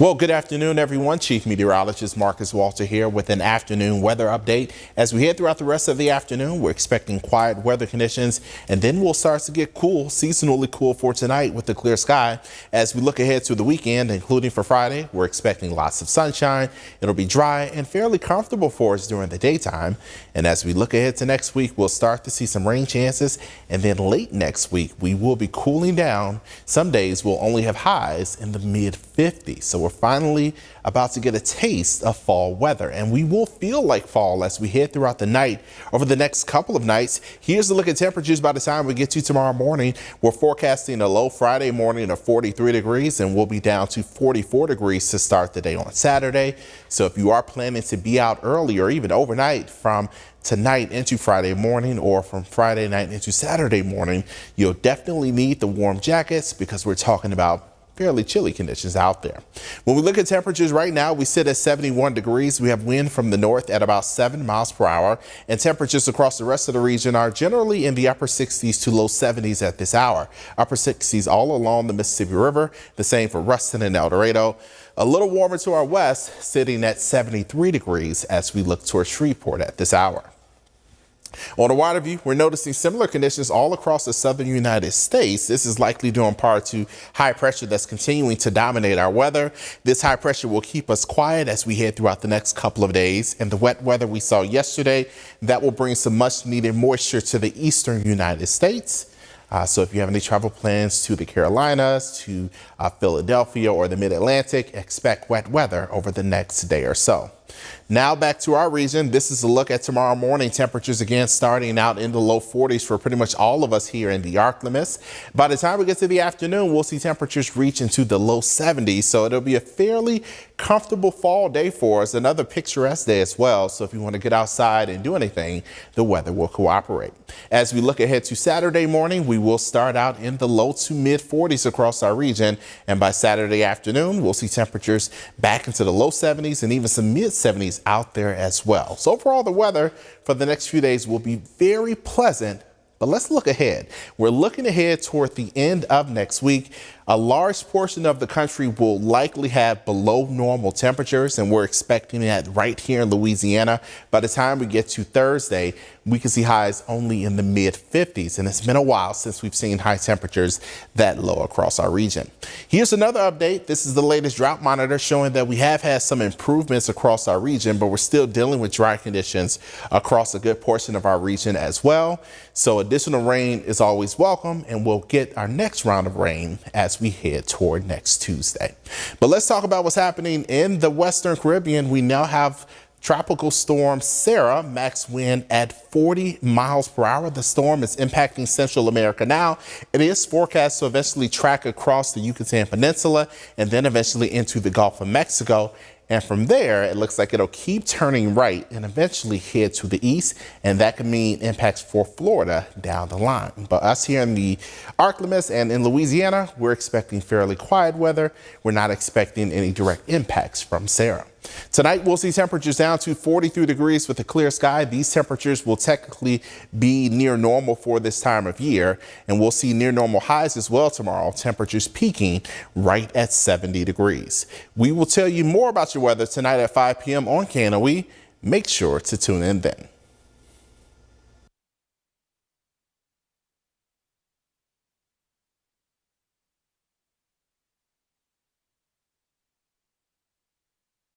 Well, good afternoon, everyone. Chief Meteorologist Marcus Walter here with an afternoon weather update. As we head throughout the rest of the afternoon, we're expecting quiet weather conditions, and then we'll start to get cool, seasonally cool for tonight with the clear sky. As we look ahead to the weekend, including for Friday, we're expecting lots of sunshine. It'll be dry and fairly comfortable for us during the daytime. And as we look ahead to next week, we'll start to see some rain chances. And then late next week, we will be cooling down. Some days we'll only have highs in the mid 50s. So we're finally about to get a taste of fall weather, and we will feel like fall as we head throughout the night over the next couple of nights. Here's a look at temperatures by the time we get to tomorrow morning. We're forecasting a low Friday morning of 43 degrees, and we'll be down to 44 degrees to start the day on Saturday. So if you are planning to be out early or even overnight from tonight into Friday morning or from Friday night into Saturday morning, you'll definitely need the warm jackets because we're talking about fairly chilly conditions out there. When we look at temperatures right now, we sit at 71 degrees. We have wind from the north at about 7 miles per hour, and temperatures across the rest of the region are generally in the upper 60s to low 70s at this hour. Upper 60s all along the Mississippi River, the same for Ruston and El Dorado. A little warmer to our west, sitting at 73 degrees as we look towards Shreveport at this hour. On the water view, we're noticing similar conditions all across the southern United States. This is likely due in part to high pressure that's continuing to dominate our weather. This high pressure will keep us quiet as we head throughout the next couple of days. And the wet weather we saw yesterday, that will bring some much needed moisture to the eastern United States. So if you have any travel plans to the Carolinas, to Philadelphia or the Mid-Atlantic, expect wet weather over the next day or so. Now back to our region. This is a look at tomorrow morning. Temperatures again starting out in the low 40s for pretty much all of us here in the Ark Limits. By the time we get to the afternoon, we'll see temperatures reach into the low 70s. So it'll be a fairly comfortable fall day for us. Another picturesque day as well. So if you want to get outside and do anything, the weather will cooperate. As we look ahead to Saturday morning, we will start out in the low to mid 40s across our region. And by Saturday afternoon, we'll see temperatures back into the low 70s and even some mid 70s out there as well. So overall, the weather for the next few days will be very pleasant. But let's look ahead. We're looking ahead toward the end of next week. A large portion of the country will likely have below normal temperatures, and we're expecting that right here in Louisiana. By the time we get to Thursday, we can see highs only in the mid 50s, and it's been a while since we've seen high temperatures that low across our region. Here's another update. This is the latest drought monitor showing that we have had some improvements across our region, but we're still dealing with dry conditions across a good portion of our region as well. So additional rain is always welcome, and we'll get our next round of rain as we head toward next Tuesday. But let's talk about what's happening in the Western Caribbean. We now have Tropical Storm Sarah, max wind at 40 miles per hour. The storm is impacting Central America now. It is forecast to eventually track across the Yucatan Peninsula and then eventually into the Gulf of Mexico. And from there, it looks like it'll keep turning right and eventually head to the east. And that could mean impacts for Florida down the line. But us here in the Ark Limits and in Louisiana, we're expecting fairly quiet weather. We're not expecting any direct impacts from Sarah. Tonight, we'll see temperatures down to 43 degrees with a clear sky. These temperatures will technically be near normal for this time of year, and we'll see near normal highs as well tomorrow, temperatures peaking right at 70 degrees. We will tell you more about your weather tonight at 5 p.m. on KNOE. Make sure to tune in then.